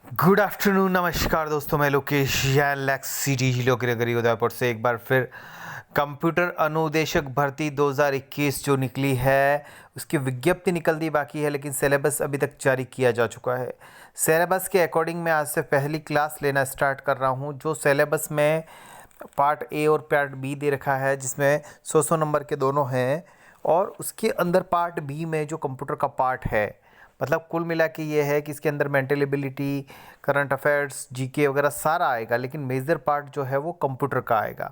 Good afternoon, नमस्कार दोस्तों। मैं लोकेश लैक्स सिटी हिलोगिरी उदयपुर से एक बार फिर कंप्यूटर अनुदेशक भर्ती 2021 जो निकली है उसकी विज्ञप्ति निकल दी बाकी है, लेकिन सिलेबस अभी तक जारी किया जा चुका है। सिलेबस के अकॉर्डिंग मैं आज से पहली क्लास लेना स्टार्ट कर रहा हूं। जो सिलेबस में पार्ट ए और पार्ट बी दे रखा है, जिसमें 100 नंबर के दोनों हैं, और उसके अंदर पार्ट बी में जो कंप्यूटर का पार्ट है, मतलब कुल मिला के ये है कि इसके अंदर mental ability, current affairs, GK वगैरह सारा आएगा, लेकिन मेजर पार्ट जो है वो कंप्यूटर का आएगा।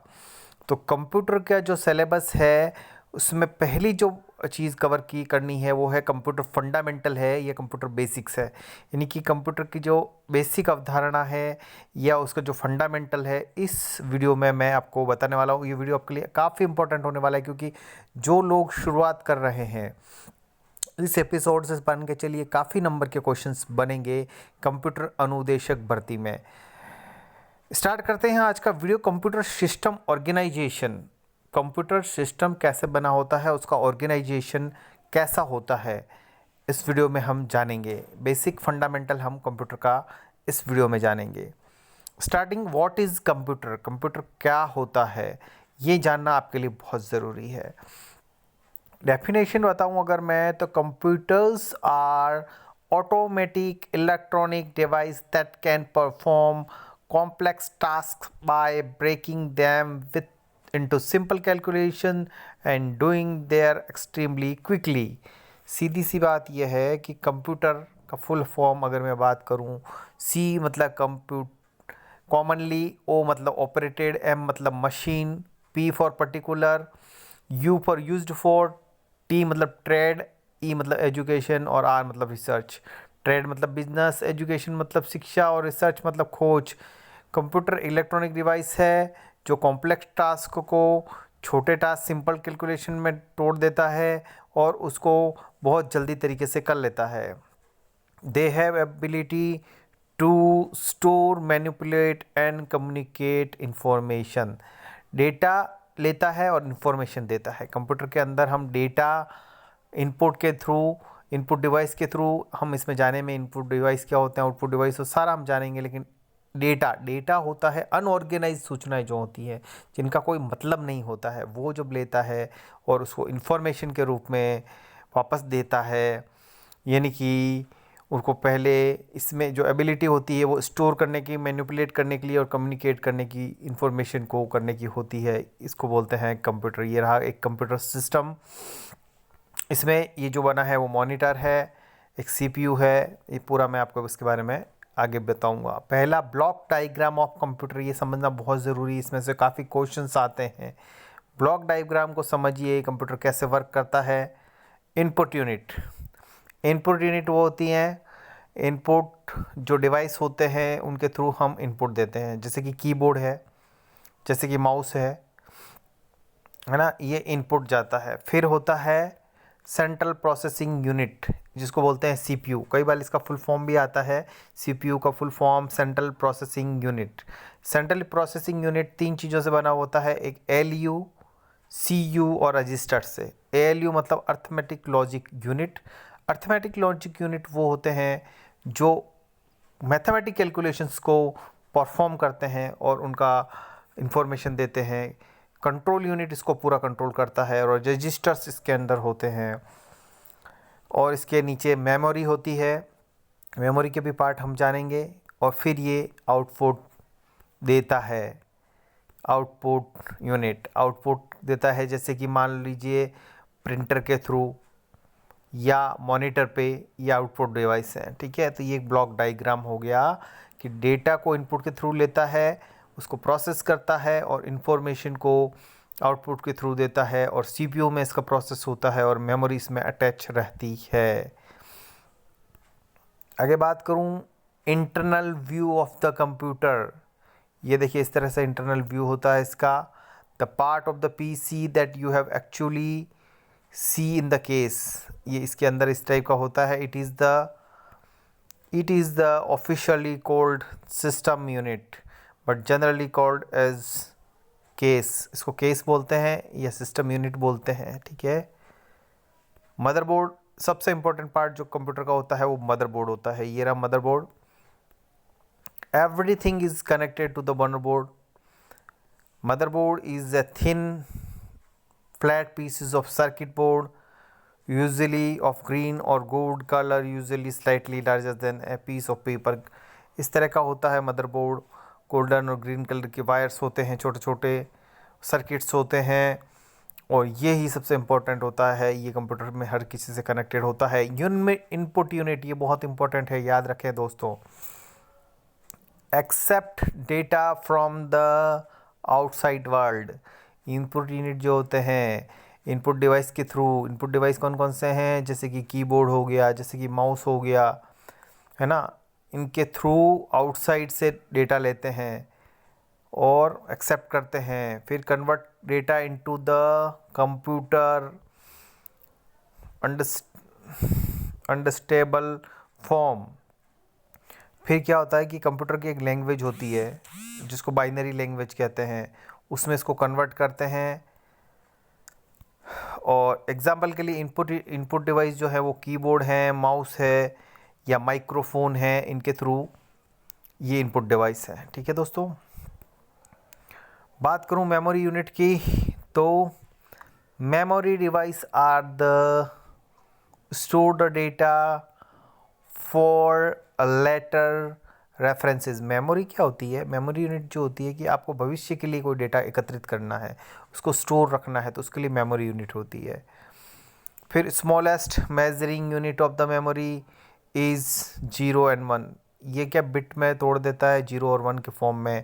तो कंप्यूटर का जो सिलेबस है उसमें पहली जो चीज़ कवर की करनी है वो है कंप्यूटर फंडामेंटल है या कंप्यूटर बेसिक्स है। यानी कि कंप्यूटर की जो बेसिक अवधारणा है या उसका जो फंडामेंटल है, इस वीडियो में मैं आपको बताने वाला हूँ। ये वीडियो आपके लिए काफ़ी इंपॉर्टेंट होने वाला है, क्योंकि जो लोग शुरुआत कर रहे हैं इस एपिसोड से बन के चलिए काफ़ी नंबर के क्वेश्चंस बनेंगे कंप्यूटर अनुदेशक भर्ती में। स्टार्ट करते हैं आज का video. Computer system organization, computer system कैसे बना होता है, उसका ऑर्गेनाइजेशन कैसा होता है, इस वीडियो में हम जानेंगे। बेसिक फंडामेंटल हम कंप्यूटर का इस वीडियो में जानेंगे। Starting, what is computer, computer क्या होता है, ये जानना आपके लिए बहुत ज़रूरी है। डेफिनेशन बताऊं अगर मैं, तो computers are automatic electronic device that can perform complex task by breaking them with into simple calculation and doing their extremely quickly. सीधी सी बात यह है कि कंप्यूटर का फुल फॉर्म अगर मैं बात करूं, सी मतलब कॉमनली, ओ मतलब ऑपरेटेड, एम मतलब machine, P for particular, you for used for, T मतलब ट्रेड, ई मतलब एजुकेशन और आर मतलब रिसर्च। ट्रेड मतलब बिजनेस, एजुकेशन मतलब शिक्षा और रिसर्च मतलब खोज। कंप्यूटर इलेक्ट्रॉनिक डिवाइस है जो कॉम्प्लेक्स टास्क को छोटे टास्क सिंपल कैलकुलेशन में तोड़ देता है और उसको बहुत जल्दी तरीके से कर लेता है। They have ability to store, manipulate and communicate information. Data लेता है और इन्फॉर्मेशन देता है। कंप्यूटर के अंदर हम डेटा इनपुट के थ्रू, इनपुट डिवाइस के थ्रू, हम इसमें जाने में इनपुट डिवाइस क्या होते हैं, आउटपुट डिवाइस, वो सारा हम जानेंगे। लेकिन डेटा होता है अनऑर्गेनाइज सूचनाएं जो होती हैं, जिनका कोई मतलब नहीं होता है, वो जब लेता है और उसको इन्फॉर्मेशन के रूप में वापस देता है। यानी कि उनको पहले इसमें जो एबिलिटी होती है वो स्टोर करने की, मैनिपुलेट करने के लिए और कम्युनिकेट करने की, इंफॉर्मेशन को करने की होती है। इसको बोलते हैं कंप्यूटर। ये रहा एक कंप्यूटर सिस्टम। इसमें ये जो बना है वो मॉनिटर है, एक सीपीयू है। ये पूरा मैं आपको इसके बारे में आगे बताऊंगा। पहला, ब्लॉक डायग्राम ऑफ कंप्यूटर, ये समझना बहुत ज़रूरी है, इसमें से काफ़ी क्वेश्चंस आते हैं। ब्लॉक डायग्राम को समझिए, कंप्यूटर कैसे वर्क करता है। इनपुट यूनिट, इनपुट यूनिट वो होती हैं, इनपुट जो डिवाइस होते हैं उनके थ्रू हम इनपुट देते हैं, जैसे कि कीबोर्ड है, जैसे कि माउस है ना, ये इनपुट जाता है। फिर होता है सेंट्रल प्रोसेसिंग यूनिट, जिसको बोलते हैं सीपीयू। कई बार इसका फुल फॉर्म भी आता है, सीपीयू का full form central processing unit. Central processing unit तीन चीज़ों से बना होता है, एक एलयू, सीयू और रजिस्टर से। एएलयू मतलब arithmetic logic unit. Arithmetic logic unit वो होते हैं जो मैथमेटिक कैलकुलेशंस को परफॉर्म करते हैं और उनका इंफॉर्मेशन देते हैं। कंट्रोल यूनिट इसको पूरा कंट्रोल करता है और रजिस्टर्स इसके अंदर होते हैं। और इसके नीचे मेमोरी होती है, मेमोरी के भी पार्ट हम जानेंगे। और फिर ये आउटपुट देता है, आउटपुट यूनिट आउटपुट देता है, जैसे कि मान लीजिए प्रिंटर के थ्रू या मॉनिटर पे ये आउटपुट डिवाइस है। ठीक है, तो ये एक ब्लॉक डायग्राम हो गया कि डेटा को इनपुट के थ्रू लेता है, उसको प्रोसेस करता है और इन्फॉर्मेशन को आउटपुट के थ्रू देता है, और सीपीयू में इसका प्रोसेस होता है और मेमोरी इसमें अटैच रहती है। आगे बात करूं, internal view of the computer. ये देखिए इस तरह से इंटरनल व्यू होता है इसका। The part of the PC that you have actually see in the case, ये इसके अंदर इस टाइप का होता है। It is the officially called system unit but generally called as case. इसको केस बोलते हैं या सिस्टम यूनिट बोलते हैं। ठीक है, मदरबोर्ड सबसे इंपॉर्टेंट पार्ट जो कंप्यूटर का होता है वो मदरबोर्ड होता है। ये रहा motherboard. everything is connected to the motherboard. Motherboard is a thin flat pieces of circuit board, usually of green or gold color, usually slightly larger than a piece of paper. इस तरह का होता है motherboard. Golden और green colour के wires होते हैं, छोटे छोटे सर्किट्स होते हैं, और ये ही सबसे इम्पोर्टेंट होता है। ये कंप्यूटर में हर किसी से कनेक्टेड होता है। इनपुट यूनिट, ये बहुत इंपॉर्टेंट है, याद रखें दोस्तों। Except data from the outside world. Input unit जो होते हैं इनपुट डिवाइस के थ्रू, इनपुट डिवाइस कौन कौन से हैं, जैसे कि कीबोर्ड हो गया, जैसे कि माउस हो गया, है ना, इनके थ्रू आउटसाइड से डेटा लेते हैं और एक्सेप्ट करते हैं, फिर convert data into the computer understandable form. फिर क्या होता है कि कंप्यूटर की एक लैंग्वेज होती है जिसको बाइनरी लैंग्वेज कहते हैं, उसमें इसको कन्वर्ट करते हैं। और एग्जांपल के लिए इनपुट डिवाइस जो है वो कीबोर्ड है, माउस है या माइक्रोफोन है, इनके थ्रू ये इनपुट डिवाइस है। ठीक है दोस्तों। बात करूं मेमोरी यूनिट की, तो memory device are the store the data for later references. Memory क्या होती है? मेमोरी यूनिट जो होती है कि आपको भविष्य के लिए कोई डेटा एकत्रित करना है, उसको स्टोर रखना है, तो उसके लिए मेमोरी यूनिट होती है। फिर smallest measuring unit of the memory is 0 and 1। ये क्या बिट में तोड़ देता है, 0 और 1 के फॉर्म में।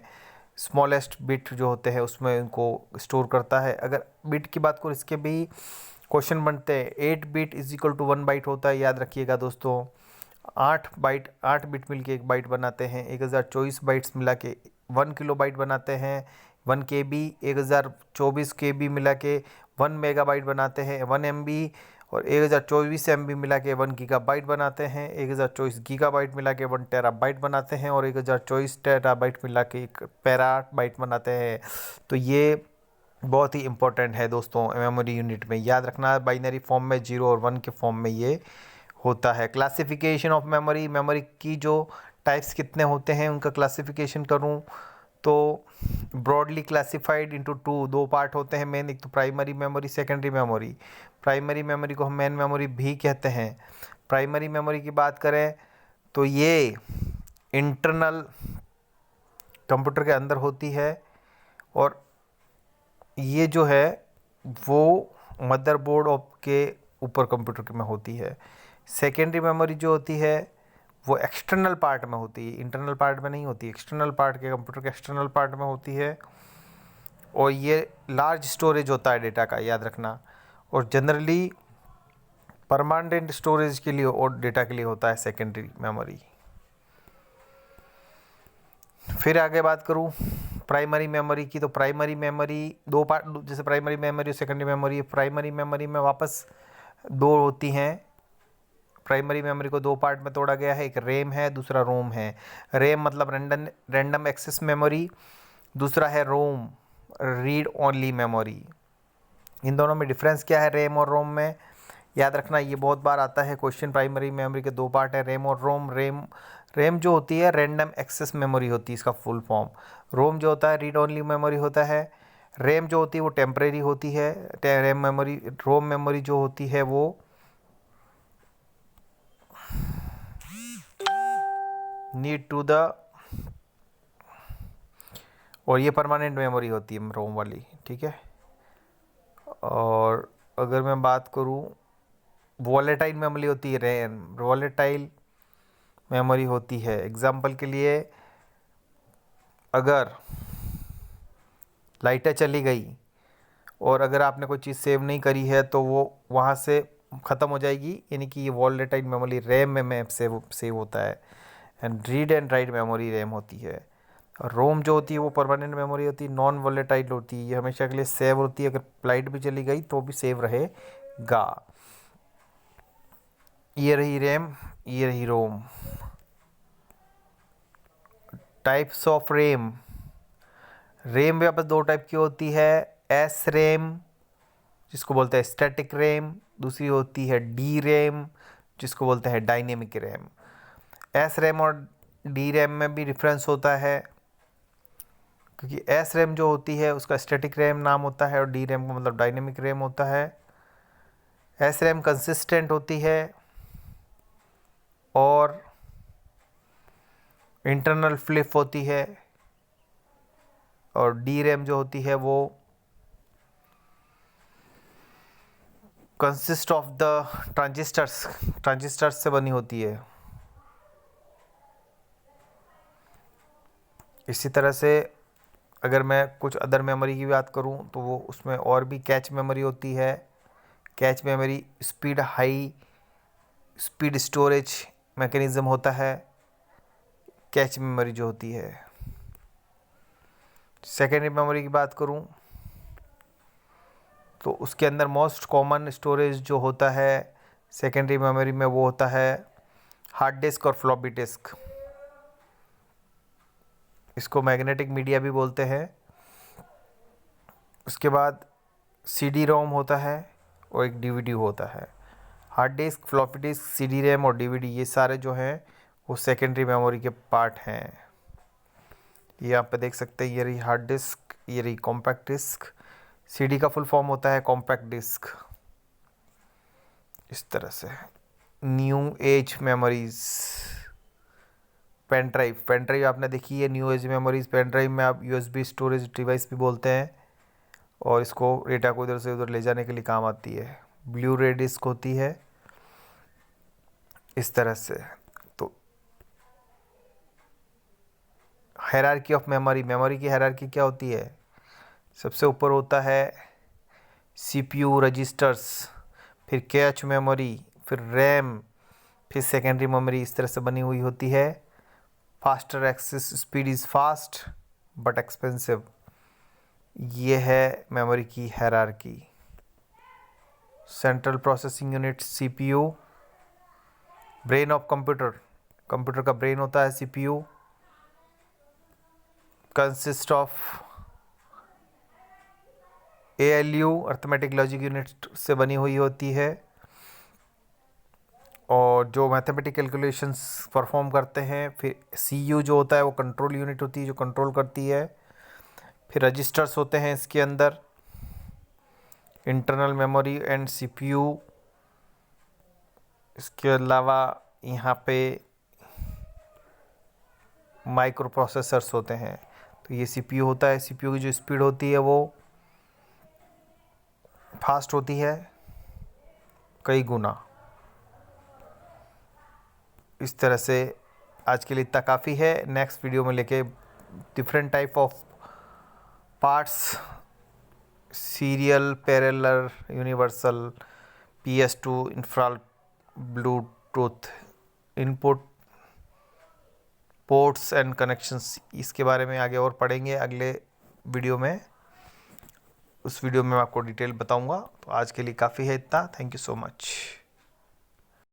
स्मॉलेस्ट बिट जो होते हैं उसमें इनको स्टोर करता है। अगर बिट की बात करो, इसके भी क्वेश्चन बनते हैं। 8 bit is equal to 1 byte होता है, याद रखिएगा दोस्तों। 8 बिट मिल के 1 बाइट बनाते हैं। 1024 बाइट्स मिला के 1 किलो बाइट बनाते हैं। 1 KB 1024 KB मिला के 1 मेगाबाइट बनाते हैं। 1 MB और 1024 MB मिला के 1 गीगाबाइट बनाते हैं। 1024 गीगाबाइट मिला के 1 टेराबाइट बनाते हैं, और 1024 टेराबाइट मिला के 1 पेराबाइट बनाते हैं। तो ये बहुत ही इंपॉर्टेंट है दोस्तों मेमोरी यूनिट में, याद रखना। बाइनरी फॉर्म में 0 और 1 के फॉर्म में ये होता है। क्लासिफिकेशन ऑफ मेमोरी, मेमोरी की जो टाइप्स कितने होते हैं उनका क्लासिफिकेशन करूं तो ब्रॉडली क्लासिफाइड इनटू दो पार्ट होते हैं मेन। एक तो primary memory, secondary memory. Primary memory को हम मेन मेमोरी भी कहते हैं। प्राइमरी मेमोरी की बात करें तो ये इंटरनल कंप्यूटर के अंदर होती है, और ये जो है वो मदरबोर्ड के ऊपर कंप्यूटर में होती है। सेकेंडरी मेमोरी जो होती है वो एक्सटर्नल पार्ट में होती है, इंटरनल पार्ट में नहीं होती। एक्सटर्नल पार्ट के कंप्यूटर के एक्सटर्नल पार्ट में होती है, और ये लार्ज स्टोरेज होता है डेटा का, याद रखना। और जनरली परमानेंट स्टोरेज के लिए और डेटा के लिए होता है सेकेंडरी मेमोरी। फिर आगे बात करूँ प्राइमरी मेमोरी की, तो प्राइमरी मेमोरी दो पार्ट, जैसे प्राइमरी मेमोरी और सेकेंडरी मेमोरी। प्राइमरी मेमोरी में वापस दो होती हैं। प्राइमरी मेमोरी को दो पार्ट में तोड़ा गया है, एक रैम है, दूसरा रोम है। रैम मतलब रैंडम एक्सेस मेमोरी, दूसरा है रोम, रीड ओनली मेमोरी। इन दोनों में डिफरेंस क्या है रैम और रोम में, याद रखना। ये बहुत बार आता है क्वेश्चन। प्राइमरी मेमोरी के दो पार्ट है, रैम और रोम। रैम जो होती है रैंडम एक्सेस मेमोरी होती है, इसका फुल फॉर्म। रोम जो होता है रीड ओनली मेमोरी होता है। रैम जो होती है वो टेम्परेरी होती है, रैम मेमोरी। रोम मेमोरी जो होती है वो नीड टू द, और ये परमानेंट मेमोरी होती है रोम वाली, ठीक है। और अगर मैं बात करूँ वॉलेटाइल मेमोरी होती है रैम, वॉलेटाइल मेमोरी होती है। एग्जांपल के लिए अगर लाइटें चली गई और अगर आपने कोई चीज़ सेव नहीं करी है तो वो वहाँ से ख़त्म हो जाएगी, यानी कि ये वॉलेटाइल मेमोरी रैम में सेव होता है। And read and write memory RAM होती है। और रोम जो होती है वो परमानेंट मेमोरी होती है, नॉन वॉलेटाइल होती है, ये हमेशा के लिए सेव होती है। अगर लाइट भी चली गई तो भी सेव रहेगा। ये रही रैम, ये रही रोम। टाइप्स ऑफ रैम, रैम भी आपस दो टाइप की होती है। एस रैम जिसको बोलते हैं स्टैटिक रैम, दूसरी होती है डी रैम जिसको बोलते हैं डायनेमिक रैम। एस रैम और डी रैम में भी डिफरेंस होता है, क्योंकि एस रैम जो होती है उसका स्टैटिक रैम नाम होता है और डी रैम का मतलब डायनेमिक रैम होता है। एस रैम कंसिस्टेंट होती है और इंटरनल फ्लिप होती है, और डी रैम जो होती है वो कंसिस्ट ऑफ द ट्रांजिस्टर्स से बनी होती है। इसी तरह से अगर मैं कुछ अदर मेमोरी की बात करूं तो वो उसमें और भी कैच मेमोरी होती है। Cache memory high speed storage mechanism होता है कैच मेमोरी जो होती है। सेकेंडरी मेमोरी की बात करूं तो उसके अंदर मोस्ट कॉमन स्टोरेज जो होता है सेकेंडरी मेमोरी में वो होता है हार्ड डिस्क और फ्लॉपी डिस्क। इसको मैग्नेटिक मीडिया भी बोलते हैं। उसके बाद सीडी रोम होता है और एक डीवीडी होता है। Hard disk, floppy disk, CD RAM और डीवीडी ये सारे जो हैं वो सेकेंडरी मेमोरी के पार्ट हैं। ये आप पे देख सकते हैं, ये रही हार्ड डिस्क, ये रही कॉम्पैक्ट डिस्क। सीडी का फुल फॉर्म होता है कॉम्पैक्ट डिस्क। इस तरह से new age memories, pen drive आपने देखी है। New age memories pen drive में आप यूएसबी स्टोरेज डिवाइस भी बोलते हैं, और इसको डेटा को इधर से उधर ले जाने के लिए काम आती है। ब्लू रे डिस्क होती है इस तरह से। तो हायरार्की ऑफ मेमोरी की हायरार्की क्या होती है? सबसे ऊपर होता है सीपीयू रजिस्टर्स, फिर कैच मेमोरी, फिर रैम, फिर सेकेंडरी मेमोरी। इस तरह से बनी हुई होती है। Faster access speed is fast but expensive. ये है मेमोरी की hierarchy. Central processing unit CPU, brain of computer का ब्रेन होता है CPU, consist of ALU arithmetic logic unit से बनी हुई होती है, और जो मैथमेटिक कैलकुलेशंस परफॉर्म करते हैं। फिर सीयू जो होता है वो कंट्रोल यूनिट होती है जो कंट्रोल करती है। फिर रजिस्टर्स होते हैं इसके अंदर, इंटरनल मेमोरी एंड सीपीयू। इसके अलावा यहाँ पे माइक्रो प्रोसेसर्स होते हैं। तो ये सीपीयू होता है, सीपीयू की जो स्पीड होती है वो फास्ट होती है कई गुना। इस तरह से आज के लिए इतना काफ़ी है। नेक्स्ट वीडियो में लेके different type of parts, serial, parallel, universal, PS2, infra Bluetooth, input ports and connections, इसके बारे में आगे और पढ़ेंगे अगले वीडियो में। उस वीडियो में मैं आपको डिटेल बताऊंगा। तो आज के लिए काफ़ी है इतना। Thank you so much.